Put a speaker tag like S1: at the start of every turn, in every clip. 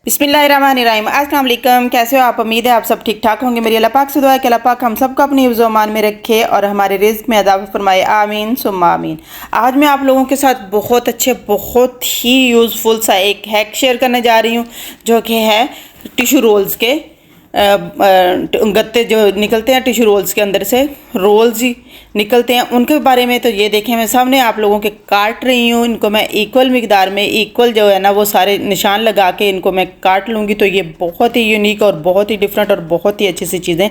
S1: बिस्मिल्लाहिर्रहमानिर्रहीम। अस्सलाम वालेकुम। कैसे हो आप? उम्मीद है आप सब ठीक ठाक होंगे। मेरी अल्लाह पाक से दुआ है कि अल्लाह पाक हम सबको अपनी हिफ्ज़ व अमान में रखे और हमारे रिज़्क़ में इज़ाफ़ा फरमाए। आमीन सुम्मा आमीन। आज मैं आप लोगों के साथ बहुत ही यूज़फुल सा एक हैक शेयर करने जा रही हूँ, जो कि है टिशू रोल्स के गत्ते जो निकलते हैं टिशू रोल्स के अंदर से रोल्स ही निकलते हैं, उनके बारे में। तो ये देखें, मैं सामने आप लोगों के काट रही हूँ। इनको मैं इक्वल मिकदार में इक्वल जो है ना वो सारे निशान लगा के इनको मैं काट लूँगी। तो ये बहुत ही यूनिक और बहुत ही डिफरेंट और बहुत ही अच्छी सी चीज़ें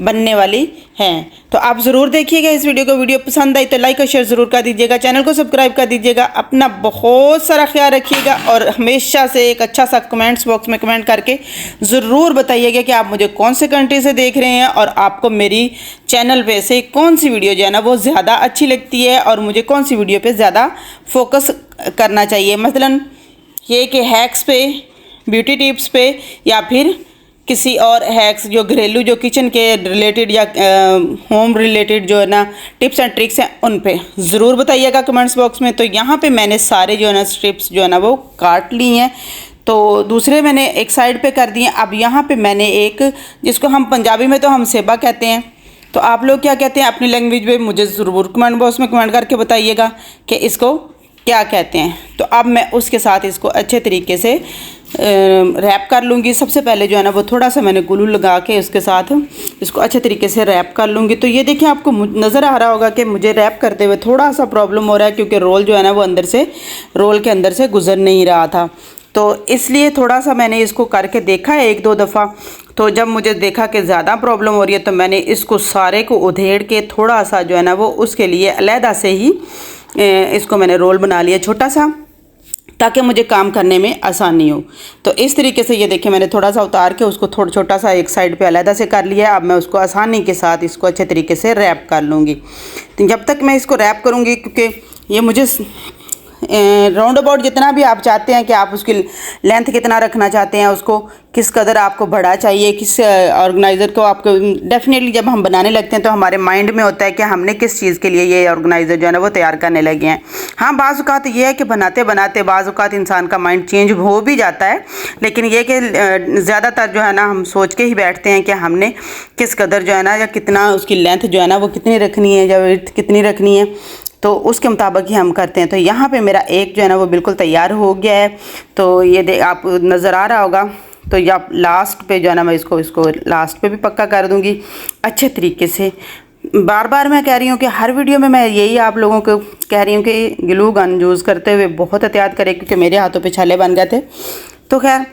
S1: बनने वाली हैं। तो आप ज़रूर देखिएगा इस वीडियो को। वीडियो पसंद आई तो लाइक और शेयर ज़रूर कर दीजिएगा, चैनल को सब्सक्राइब कर दीजिएगा। अपना बहुत सारा ख्याल रखिएगा और हमेशा से एक अच्छा सा कमेंट्स बॉक्स में कमेंट करके ज़रूर बताइएगा कि आप मुझे कौन से कंट्री से देख रहे हैं और आपको मेरी चैनल पे से कौन सी वीडियो जो है ना वो ज़्यादा अच्छी लगती है और मुझे कौन सी वीडियो पे ज़्यादा फोकस करना चाहिए। मसलन ये कि हैक्स पे, ब्यूटी टिप्स पे, या फिर किसी और हैक्स जो घरेलू जो किचन के रिलेटेड या होम रिलेटेड जो है ना टिप्स एंड ट्रिक्स हैं, उन पे ज़रूर बताइएगा कमेंट्स बॉक्स में। तो यहाँ पे मैंने सारे जो है ना स्ट्रिप्स जो है ना वो काट ली हैं, तो दूसरे मैंने एक साइड पे कर दिए। अब यहाँ पे मैंने एक, जिसको हम पंजाबी में तो हम सेबा कहते हैं, तो आप लोग क्या कहते हैं अपनी लैंग्वेज में मुझे ज़रूर कमेंट बॉक्स में कमेंट करके बताइएगा कि इसको क्या कहते हैं। तो अब मैं उसके साथ इसको अच्छे तरीके से रैप कर लूँगी। सबसे पहले जो है ना वो थोड़ा सा मैंने ग्लू लगा के उसके साथ इसको अच्छे तरीके से रैप कर लूँगी। तो ये देखिए, आपको नज़र आ रहा होगा कि मुझे रैप करते हुए थोड़ा सा प्रॉब्लम हो रहा है, क्योंकि रोल जो है ना वो रोल के अंदर से गुजर नहीं रहा था। तो इसलिए थोड़ा सा मैंने इसको करके देखा है एक दो दफ़ा। तो जब मुझे देखा कि ज़्यादा प्रॉब्लम हो रही है तो मैंने इसको सारे को उधेड़ के थोड़ा सा जो है ना वो उसके लिए अलहदा से ही इसको मैंने रोल बना लिया छोटा सा, ताकि मुझे काम करने में आसानी हो। तो इस तरीके से ये देखिए, मैंने थोड़ा सा उतार के उसको थोड़ा छोटा सा एक साइड पे अलहदा से कर लिया। अब मैं उसको आसानी के साथ इसको अच्छे तरीके से रैप कर लूँगी। तो जब तक मैं इसको रैप करूँगी, क्योंकि ये मुझे राउंड अबाउट जितना भी आप चाहते हैं कि आप उसकी लेंथ कितना रखना चाहते हैं, उसको किस कदर आपको बड़ा चाहिए, किस ऑर्गेनाइज़र को आपको डेफिनेटली जब हम बनाने लगते हैं तो हमारे माइंड में होता है कि हमने किस चीज़ के लिए ये ऑर्गेनाइज़र जो है ना वो तैयार करने लगे हैं। हाँ, बाज़ औक़ात ये है कि बनाते बनाते बाज़ औक़ात इंसान का माइंड चेंज हो भी जाता है, लेकिन ये कि ज़्यादातर जो है ना हम सोच के ही बैठते हैं कि हमने किस कदर जो है ना या कितना उसकी लेंथ जो है ना वो कितनी रखनी है या विड्थ कितनी रखनी है, तो उसके मुताबिक ही हम करते हैं। तो यहाँ पे मेरा एक जो है ना वो बिल्कुल तैयार हो गया है। तो ये आप नज़र आ रहा होगा। तो या लास्ट पे जो है ना मैं इसको लास्ट पे भी पक्का कर दूँगी अच्छे तरीके से। बार बार मैं कह रही हूँ कि हर वीडियो में मैं यही आप लोगों को कह रही हूँ कि ग्लू गन यूज़ करते हुए बहुत एहतियात करें, क्योंकि मेरे हाथों पे छाले बन गए थे। तो खैर,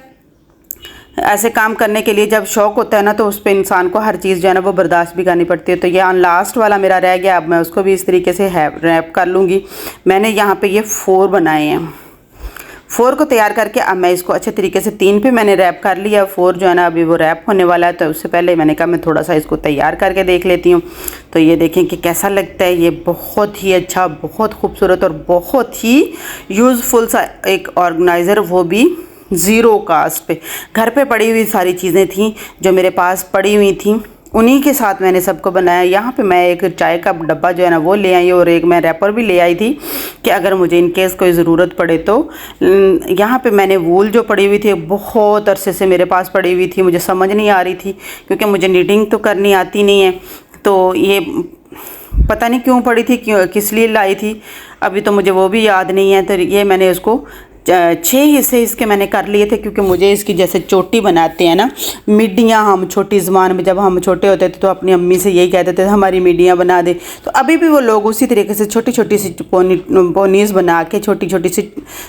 S1: ऐसे काम करने के लिए जब शौक़ होता है ना तो उस पर इंसान को हर चीज़ जो है ना वो बर्दाश्त भी करनी पड़ती है। तो ये लास्ट वाला मेरा रह गया, अब मैं उसको भी इस तरीके से रैप कर लूँगी। मैंने यहाँ पे ये 4 बनाए हैं। 4 को तैयार करके अब मैं इसको अच्छे तरीके से 3 पे मैंने रैप कर लिया। 4 जो है ना अभी वो रैप होने वाला है, तो उससे पहले मैंने कहा मैं थोड़ा सा इसको तैयार करके देख लेती हूँ। तो ये देखें कि कैसा लगता है। ये बहुत ही अच्छा, बहुत खूबसूरत और बहुत ही यूज़फुल सा एक ऑर्गेनाइज़र, वो भी ज़ीरो कास्ट पे। घर पे पड़ी हुई सारी चीज़ें थी जो मेरे पास पड़ी हुई थी, उन्हीं के साथ मैंने सबको बनाया। यहाँ पे मैं एक चाय का डब्बा जो है ना वो ले आई और एक मैं रैपर भी ले आई थी कि अगर मुझे इन केस कोई ज़रूरत पड़े तो। यहाँ पे मैंने वूल जो पड़ी हुई थी बहुत अरसे से मेरे पास पड़ी हुई थी, मुझे समझ नहीं आ रही थी क्योंकि मुझे नीटिंग तो करनी आती नहीं है। तो ये पता नहीं क्यों पड़ी थी, क्यों किस लिए लाई थी, अभी तो मुझे वो भी याद नहीं है। तो ये मैंने उसको 6 हिस्से इसके मैंने कर लिए थे, क्योंकि मुझे इसकी जैसे चोटी बनाते हैं ना मिड्डियाँ, हम छोटी ज़बान में जब हम छोटे होते थे तो अपनी अम्मी से यही कहते थे हमारी मिड्डियाँ बना दे। तो अभी भी वो लोग उसी तरीके से छोटी छोटी सी पोनीज़ बना के छोटी छोटी सी,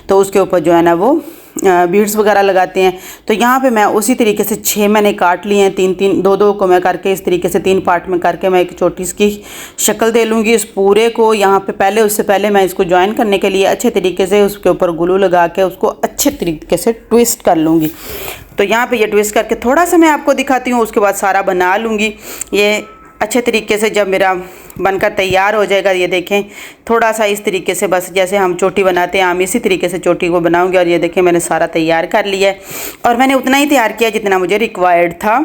S1: तो उसके ऊपर जो है ना वो बीड्स वगैरह लगाते हैं। तो यहाँ पे मैं उसी तरीके से 6 मैंने काट लिए हैं, 3-3 2-2 को मैं करके इस तरीके से 3 पार्ट में करके मैं एक छोटी सी शक्ल दे लूँगी इस पूरे को। यहाँ पे उससे पहले मैं इसको ज्वाइन करने के लिए अच्छे तरीके से उसके ऊपर ग्लू लगा के उसको अच्छे तरीके से ट्विस्ट कर लूँगी। तो यहाँ पे ये ट्विस्ट करके थोड़ा सा मैं आपको दिखाती हूँ, उसके बाद सारा बना लूँगी। ये अच्छे तरीके से जब मेरा बनकर तैयार हो जाएगा, ये देखें थोड़ा सा इस तरीके से, बस जैसे हम चोटी बनाते हैं हम इसी तरीके से चोटी को बनाऊंगी। और ये देखें मैंने सारा तैयार कर लिया है और मैंने उतना ही तैयार किया जितना मुझे रिक्वायर्ड था।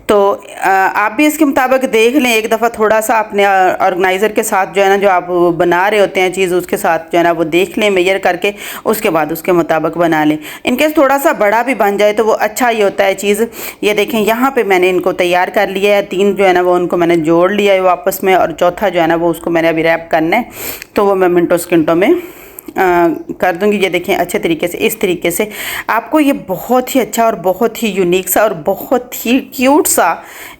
S1: तो आप भी इसके मुताबिक देख लें एक दफ़ा, थोड़ा सा अपने ऑर्गेनाइज़र के साथ जो है ना, जो आप बना रहे होते हैं चीज़, उसके साथ जो है ना वो देख लें मेजर करके, उसके बाद उसके मुताबिक बना लें। इनकेस थोड़ा सा बड़ा भी बन जाए तो वो अच्छा ही होता है चीज़। ये देखें यहाँ पे मैंने इनको तैयार कर लिया है, 3 जो है ना वो उनको मैंने जोड़ लिया है वापस में, और चौथा जो है ना वो उसको मैंने अभी रैप करना है, तो वो मैं मिनटों सेकंडों में कर दूंगी। ये देखें अच्छे तरीके से, इस तरीके से आपको ये बहुत ही अच्छा और बहुत ही यूनिक सा और बहुत ही क्यूट सा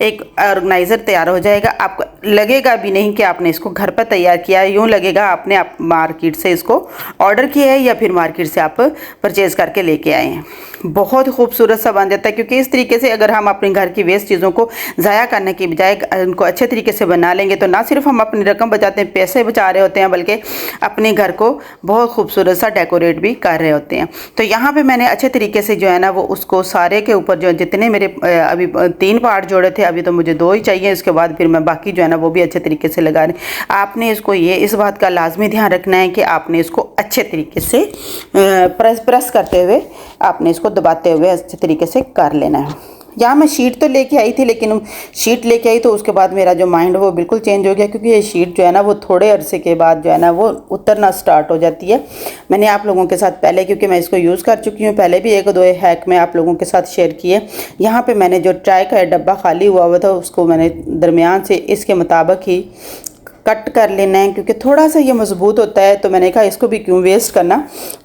S1: एक ऑर्गेनाइज़र तैयार हो जाएगा। आपको लगेगा भी नहीं कि आपने इसको घर पर तैयार किया है, यूँ लगेगा आपने आप मार्केट से इसको ऑर्डर किया है या फिर मार्केट से आप परचेज़ करके लेके आए हैं। बहुत खूबसूरत सा बन जाता है, क्योंकि इस तरीके से अगर हम अपने घर की वेस्ट चीज़ों को ज़ाया करने की बजाय उनको अच्छे तरीके से बना लेंगे तो ना सिर्फ हम अपनी रकम बचाते हैं, पैसे बचा रहे होते हैं, बल्कि अपने घर को बहुत खूबसूरत सा डेकोरेट भी कर रहे होते हैं। तो यहाँ पे मैंने अच्छे तरीके से जो है ना वो उसको सारे के ऊपर जो जितने मेरे अभी 3 पार्ट जोड़े थे, अभी तो मुझे 2 ही चाहिए, इसके बाद फिर मैं बाकी जो है ना वो भी अच्छे तरीके से लगा रही। आपने इसको ये इस बात का लाजमी ध्यान रखना है कि आपने इसको अच्छे तरीके से प्रेस करते हुए, आपने इसको दबाते हुए अच्छे तरीके से कर लेना है। यहाँ मैं शीट तो लेके आई थी, लेकिन शीट लेके आई तो उसके बाद मेरा जो माइंड वो बिल्कुल चेंज हो गया, क्योंकि ये शीट जो है ना वो थोड़े अरसे के बाद जो है ना वो उतरना स्टार्ट हो जाती है। मैंने आप लोगों के साथ पहले, क्योंकि मैं इसको यूज़ कर चुकी हूँ, पहले भी 1-2 हैक में आप लोगों के साथ शेयर किए। यहाँ पे मैंने जो ट्राई का डब्बा खाली हुआ था उसको मैंने दरमियान से इसके मुताबिक ही कट कर लेना है, क्योंकि थोड़ा सा ये मजबूत होता है। तो मैंने कहा इसको भी क्यों वेस्ट करना,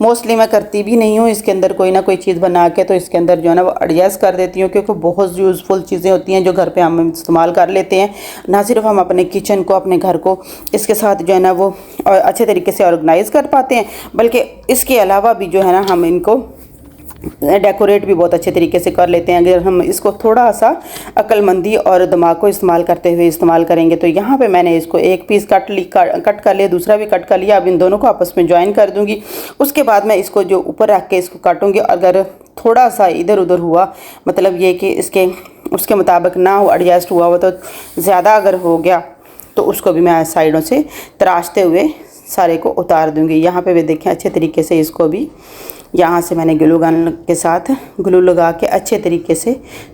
S1: मोस्टली मैं करती भी नहीं हूँ इसके अंदर कोई ना कोई चीज़ बना के, तो इसके अंदर जो है ना वो एडजस्ट कर देती हूँ, क्योंकि बहुत यूज़फुल चीज़ें होती हैं जो घर पे हम इस्तेमाल कर लेते हैं। ना सिर्फ हम अपने किचन को, अपने घर को इसके साथ जो है ना वो अच्छे तरीके से ऑर्गेनाइज़ कर पाते हैं, बल्कि इसके अलावा भी जो है ना हम इनको डेकोरेट भी बहुत अच्छे तरीके से कर लेते हैं, अगर हम इसको थोड़ा सा अक्लमंदी और दिमाग को इस्तेमाल करते हुए इस्तेमाल करेंगे। तो यहाँ पे मैंने इसको एक पीस कट कर लिया, दूसरा भी कट कर लिया। अब इन दोनों को आपस में ज्वाइन कर दूँगी। उसके बाद मैं इसको जो ऊपर रख के इसको काटूँगी। अगर थोड़ा सा इधर उधर हुआ, मतलब ये कि इसके उसके मुताबिक ना हो, एडजस्ट हुआ हो, तो ज़्यादा अगर हो गया तो उसको भी मैं साइडों से तराशते हुए सारे को उतार दूँगी। यहाँ पे भी देखें अच्छे तरीके से इसको भी यहाँ से मैंने ग्लू गन के साथ ग्लू लगा के अच्छे तरीके से,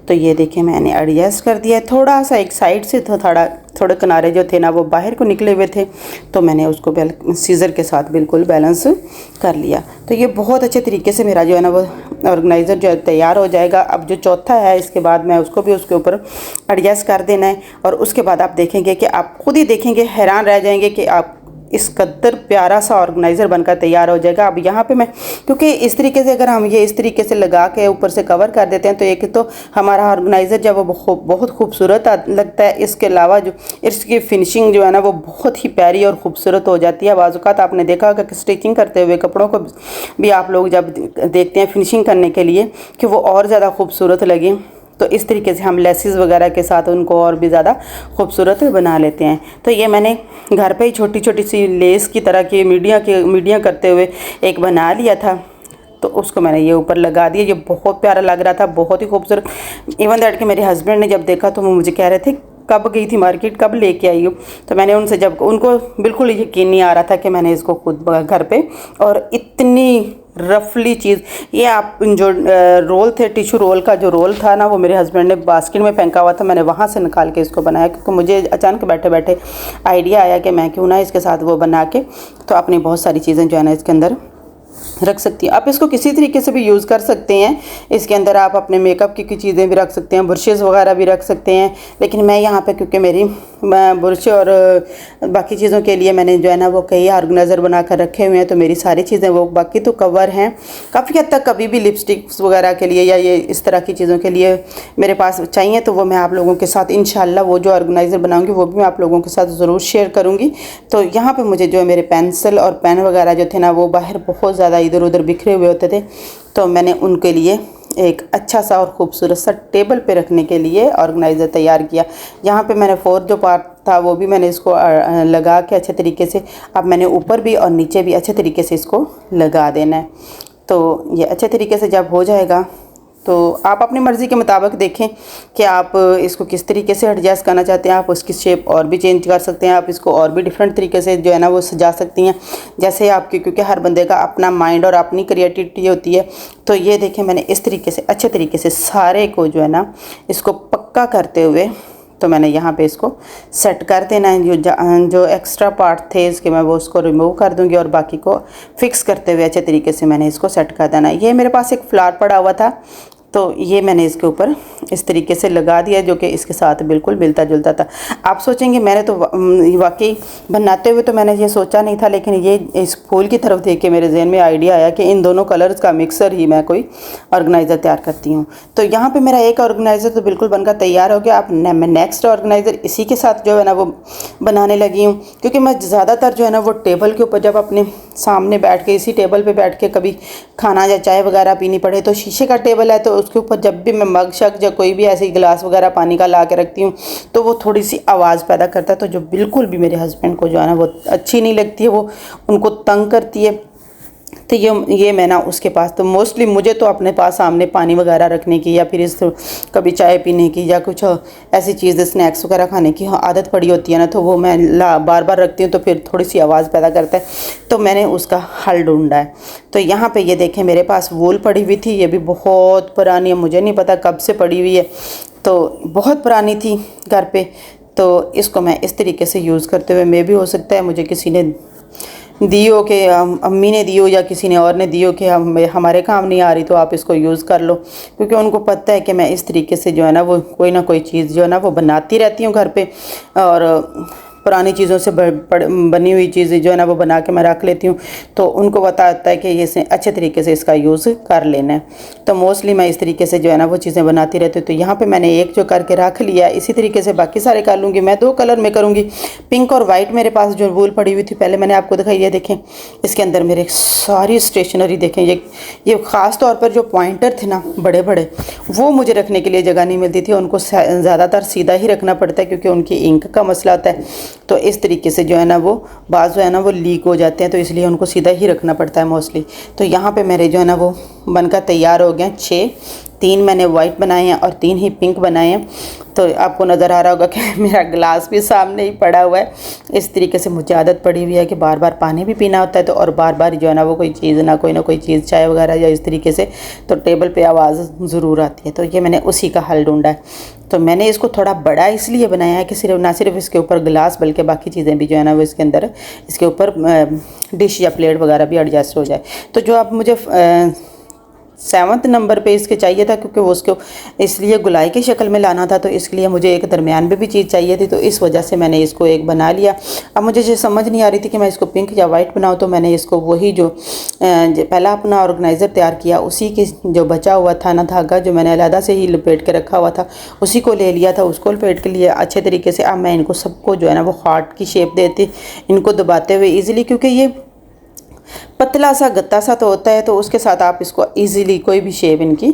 S1: तो ये देखें मैंने एडजस्ट कर दिया है। थोड़ा सा एक साइड से तो थोड़े किनारे जो थे ना वो बाहर को निकले हुए थे, तो मैंने उसको सीज़र के साथ बिल्कुल बैलेंस कर लिया। तो ये बहुत अच्छे तरीके से मेरा जो है ना वो ऑर्गेनाइज़र जो है तैयार हो जाएगा। अब जो चौथा है इसके बाद मैं उसको भी उसके ऊपर एडजस्ट कर देना है, और उसके बाद आप देखेंगे कि आप खुद ही देखेंगे, हैरान रह जाएंगे कि आप इस कदर प्यारा सा ऑर्गेनाइज़र बनकर तैयार हो जाएगा। अब यहाँ पे मैं, क्योंकि इस तरीके से अगर हम ये इस तरीके से लगा के ऊपर से कवर कर देते हैं तो एक तो हमारा ऑर्गेनाइज़र जब वो बहुत खूबसूरत लगता है, इसके अलावा जो इसकी फिनिशिंग जो है ना वो बहुत ही प्यारी और ख़ूबसूरत हो जाती है। बाज़ औक़ात आपने देखा होगा कि स्टिचिंग करते हुए कपड़ों को भी आप लोग जब देखते हैं फिनिशिंग करने के लिए कि वो और ज़्यादा खूबसूरत लगे, तो इस तरीके से हम लेसेस वगैरह के साथ उनको और भी ज़्यादा खूबसूरत बना लेते हैं। तो ये मैंने घर पे ही छोटी छोटी सी लेस की तरह की मीडिया करते हुए एक बना लिया था, तो उसको मैंने ये ऊपर लगा दिया। ये बहुत प्यारा लग रहा था, बहुत ही खूबसूरत। इवन दैट कि मेरे हस्बैंड ने जब देखा तो वो मुझे कह रहे थे कब गई थी मार्केट, कब लेके आई हो। तो मैंने उनसे, जब उनको बिल्कुल यकीन नहीं आ रहा था कि मैंने इसको खुद घर पे, और इतनी रफली चीज़, ये आप जो रोल थे, टिशू रोल का जो रोल था ना वो मेरे हस्बैंड ने बास्केट में फेंका हुआ था, मैंने वहाँ से निकाल के इसको बनाया, क्योंकि मुझे अचानक बैठे बैठे आइडिया आया कि मैं क्यों ना इसके साथ वो बना के तो अपनी बहुत सारी चीज़ें जो है ना इसके अंदर रख सकती हैं। आप इसको किसी तरीके से भी यूज़ कर सकते हैं। इसके अंदर आप अपने मेकअप की चीज़ें भी रख सकते हैं, ब्रशेज़ वगैरह भी रख सकते हैं। लेकिन मैं यहाँ पे, क्योंकि मेरी ब्रश और बाकी चीज़ों के लिए मैंने जो है ना वो कई ऑर्गेनाइज़र बना कर रखे हुए हैं, तो मेरी सारी चीज़ें वो बाकी तो कवर हैं काफ़ी हद तक। कभी भी लिपस्टिक्स वगैरह के लिए या ये इस तरह की चीज़ों के लिए मेरे पास चाहिए तो वो मैं आप लोगों के साथ इंशाल्लाह वो जो ऑर्गेनाइज़र बनाऊँगी वो भी मैं आप लोगों के साथ ज़रूर शेयर करूँगी। तो यहाँ पर मुझे जो है मेरे पेंसिल और पेन वगैरह जो थे ना वो बाहर बहुत ज़्यादा इधर उधर बिखरे हुए होते थे, तो मैंने उनके लिए एक अच्छा सा और ख़ूबसूरत सा टेबल पे रखने के लिए ऑर्गेनाइज़र तैयार किया। यहाँ पे मैंने 4th जो पार्ट था वो भी मैंने इसको लगा के अच्छे तरीके से, अब मैंने ऊपर भी और नीचे भी अच्छे तरीके से इसको लगा देना है। तो ये अच्छे तरीके से जब हो जाएगा तो आप अपनी मर्ज़ी के मुताबिक देखें कि आप इसको किस तरीके से एडजस्ट करना चाहते हैं। आप उसकी शेप और भी चेंज कर सकते हैं, आप इसको और भी डिफरेंट तरीके से जो है ना वो सजा सकती हैं जैसे आपकी, क्योंकि हर बंदे का अपना माइंड और अपनी क्रिएटिविटी होती है। तो ये देखें मैंने इस तरीके से अच्छे तरीके से सारे को जो है ना इसको पक्का करते हुए तो मैंने यहाँ पे इसको सेट कर देना है। जो एक्स्ट्रा पार्ट थे इसके मैं वो उसको रिमूव कर दूँगी और बाकी को फिक्स करते हुए अच्छे तरीके से मैंने इसको सेट कर देना है। ये मेरे पास एक फ्लावर पड़ा हुआ था तो ये मैंने इसके ऊपर इस तरीके से लगा दिया जो कि इसके साथ बिल्कुल मिलता जुलता था। आप सोचेंगे मैंने तो वाकई बनाते हुए तो मैंने ये सोचा नहीं था, लेकिन ये इस फूल की तरफ देख के मेरे जहन में आइडिया आया कि इन दोनों कलर्स का मिक्सर ही मैं कोई ऑर्गेनाइज़र तैयार करती हूँ। तो यहाँ पे मेरा एक ऑर्गेनाइज़र तो बिल्कुल बनकर तैयार हो गया। अब मैं नेक्स्ट ऑर्गेनाइज़र इसी के साथ जो है ना वो बनाने लगी हूँ, क्योंकि मैं ज़्यादातर जो है ना वो टेबल के ऊपर जब अपने सामने बैठ के इसी टेबल पर बैठ के कभी खाना या चाय वगैरह पीनी पड़े तो शीशे का टेबल है तो उसके ऊपर जब भी मैं मग शक या कोई भी ऐसी गिलास वगैरह पानी का ला के रखती हूँ तो वो थोड़ी सी आवाज़ पैदा करता है, तो जो बिल्कुल भी मेरे हस्बैंड को जो है ना वो अच्छी नहीं लगती है, वो उनको तंग करती है। तो ये मैं ना उसके पास तो मोस्टली मुझे तो अपने पास सामने पानी वगैरह रखने की या फिर इस कभी चाय पीने की या कुछ ऐसी चीज़ स्नैक्स वगैरह खाने की आदत पड़ी होती है ना, तो वो मैं बार बार रखती हूँ तो फिर थोड़ी सी आवाज़ पैदा करता है। तो मैंने उसका हल ढूंढा है। तो यहाँ पे ये देखें मेरे पास वूल पड़ी हुई थी, ये भी बहुत पुरानी है, मुझे नहीं पता कब से पड़ी हुई है, तो बहुत पुरानी थी घर पे। तो इसको मैं इस तरीके से यूज़ करते हुए मे भी हो सकता है मुझे किसी ने दी हो कि अम्मी ने दी हो या किसी ने और ने दी हो कि हमारे काम नहीं आ रही तो आप इसको यूज़ कर लो, क्योंकि उनको पता है कि मैं इस तरीके से जो है ना वो कोई ना कोई चीज़ जो है ना वो बनाती रहती हूँ घर पे, और पुरानी चीज़ों से बनी हुई चीज़ें जो है ना वो बना के मैं रख लेती हूँ, तो उनको पता होता है कि ये अच्छे तरीके से इसका यूज़ कर लेना है। तो मोस्टली मैं इस तरीके से जो है ना वो चीज़ें बनाती रहती हूँ। तो यहाँ पे मैंने एक जो करके रख लिया, इसी तरीके से बाकी सारे कर लूँगी। मैं 2 कलर में करूँगी, पिंक और वाइट। मेरे पास जो वूल पड़ी हुई थी पहले मैंने आपको दिखाई है, देखें इसके अंदर मेरे सारी स्टेशनरी देखें। ये ख़ास तौर पर जो पॉइंटर थे ना बड़े बड़े, वो मुझे रखने के लिए जगह नहीं मिलती थी, उनको ज़्यादातर सीधा ही रखना पड़ता है क्योंकि उनकी इंक का मसला होता है। तो इस तरीके से जो है ना वो बाज़ जो है ना वो लीक हो जाते हैं, तो इसलिए उनको सीधा ही रखना पड़ता है मोस्टली। तो यहाँ पे मेरे जो है ना वो बनकर तैयार हो गए 6, 3 मैंने वाइट बनाए हैं और 3 ही पिंक बनाए हैं। तो आपको नज़र आ रहा होगा कि मेरा गिलास भी सामने ही पड़ा हुआ है। इस तरीके से मुझे आदत पड़ी हुई है कि बार बार पानी भी पीना होता है, तो और बार बार जो है ना वो कोई चीज़ ना कोई चीज़ चाय वगैरह या इस तरीके से तो टेबल पे आवाज़ ज़रूर आती है। तो ये मैंने उसी का हल ढूंढा है। तो मैंने इसको थोड़ा बड़ा इसलिए बनाया है कि ना सिर्फ इसके ऊपर गिलास बल्कि बाकी चीज़ें भी जो है ना वो इसके अंदर इसके ऊपर डिश या प्लेट वगैरह भी एडजस्ट हो जाए। तो जो आप मुझे 7th नंबर पे इसके चाहिए था, क्योंकि वो उसको इसलिए गुलाई की शक्ल में लाना था, तो इसलिए मुझे एक दरमियान में भी चीज़ चाहिए थी, तो इस वजह से मैंने इसको एक बना लिया। अब मुझे जो समझ नहीं आ रही थी कि मैं इसको पिंक या वाइट बनाऊँ, तो मैंने इसको वही जो पहला अपना ऑर्गेनाइज़र तैयार किया उसी के जो बचा हुआ था ना धागा, जो मैंने अलहदा से ही लपेट के रखा हुआ था, उसी को ले लिया था, उसको लपेट के लिए अच्छे तरीके से। अब मैं इनको सबको जो है ना वो हार्ट की शेप देती, इनको दबाते हुए ईज़िली, क्योंकि ये पतला सा गत्ता सा तो होता है, तो उसके साथ आप इसको इजीली कोई भी शेप इनकी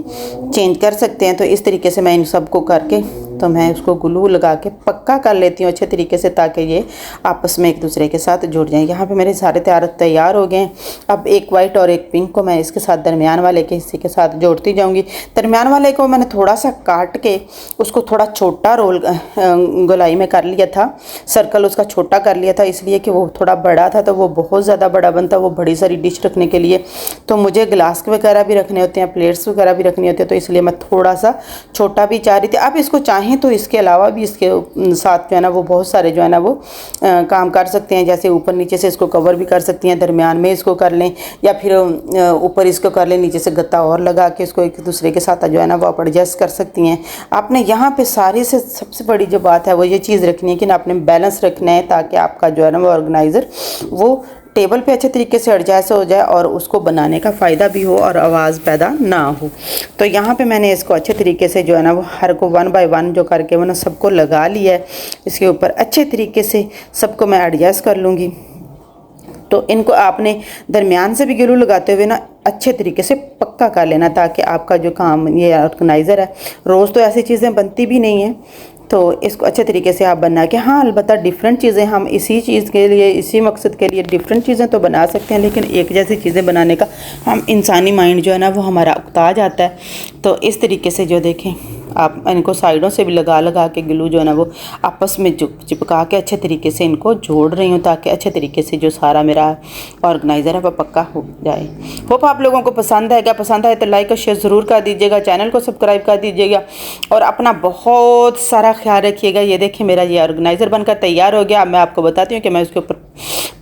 S1: चेंज कर सकते हैं। तो इस तरीके से मैं इन सबको करके तो मैं उसको ग्लू लगा के पक्का कर लेती हूँ अच्छे तरीके से, ताकि ये आपस में एक दूसरे के साथ जुड़ जाएं। यहाँ पे मेरे सारे तैयार हो गए। अब एक वाइट और एक पिंक को मैं इसके साथ दरमियान वाले के हिस्से के साथ जोड़ती जाऊँगी। दरमियान वाले को मैंने थोड़ा सा काट के उसको थोड़ा छोटा रोल गोलाई में कर लिया था, सर्कल उसका छोटा कर लिया था, इसलिए कि वो थोड़ा बड़ा था तो वो बहुत ज़्यादा बड़ा बनता, वो बड़ी सारी डिश रखने के लिए। तो मुझे गिलास वगैरह भी रखने होते हैं, प्लेट्स वगैरह भी रखनी होती है, तो इसलिए मैं थोड़ा सा छोटा भी चाह रही थी। आप इसको चाहें तो इसके अलावा भी इसके साथ जो है ना वो बहुत सारे जो है ना वो काम कर सकते हैं, जैसे ऊपर नीचे से इसको कवर भी कर सकती हैं, दरमियान में इसको कर लें, या फिर ऊपर इसको कर लें, नीचे से गत्ता और लगा के इसको एक दूसरे के साथ जो है ना वो आप एडजस्ट कर सकती हैं। आपने यहाँ पे सारे से सबसे बड़ी जो बात है वो ये चीज़ रखनी है कि ना आपने बैलेंस रखना है, ताकि आपका जो है ना वो ऑर्गेनाइज़र वो टेबल पे अच्छे तरीके से एडजस्ट हो जाए और उसको बनाने का फ़ायदा भी हो और आवाज़ पैदा ना हो। तो यहाँ पे मैंने इसको अच्छे तरीके से जो है ना वो हर को 1 बाय 1 जो करके वो ना सबको लगा लिया है। इसके ऊपर अच्छे तरीके से सबको मैं एडजस्ट कर लूँगी। तो इनको आपने दरमियान से भी ग्लू लगाते हुए ना अच्छे तरीके से पक्का कर लेना, ताकि आपका जो काम ये ऑर्गेनाइज़र है, रोज़ तो ऐसी चीज़ें बनती भी नहीं हैं, तो इसको अच्छे तरीके से आप बना के, हाँ अलबत्ता डिफरेंट चीज़ें हम इसी चीज़ के लिए, इसी मकसद के लिए डिफरेंट चीज़ें तो बना सकते हैं, लेकिन एक जैसी चीज़ें बनाने का हम इंसानी माइंड जो है ना वो हमारा उकता जाता है। तो इस तरीके से जो देखें आप इनको साइडों से भी लगा के ग्लू जो है ना वो आपस में चिपका के अच्छे तरीके से इनको जोड़ रही हूँ, ताकि अच्छे तरीके से जो सारा मेरा ऑर्गेनाइज़र है वो पक्का हो जाए। होप आप लोगों को पसंद आएगा। पसंद आए तो लाइक और शेयर ज़रूर कर दीजिएगा, चैनल को सब्सक्राइब कर दीजिएगा और अपना बहुत सारा ख्याल रखिएगा। ये देखिए मेरा ये ऑर्गेनाइज़र बनकर तैयार हो गया। अब मैं आपको बताती हूँ कि मैं उसके ऊपर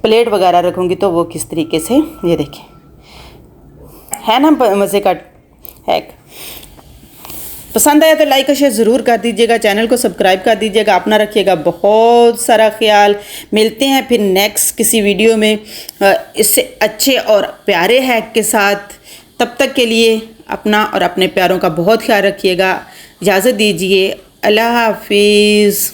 S1: प्लेट वगैरह रखूँगी तो वो किस तरीके से, ये देखिए है ना मज़े का हैक। पसंद आया तो लाइक और शेयर ज़रूर कर दीजिएगा, चैनल को सब्सक्राइब कर दीजिएगा। अपना रखिएगा बहुत सारा ख्याल। मिलते हैं फिर नेक्स्ट किसी वीडियो में इससे अच्छे और प्यारे हैक के साथ। तब तक के लिए अपना और अपने प्यारों का बहुत ख्याल रखिएगा। इजाज़त दीजिए। अल्लाह हाफिज़।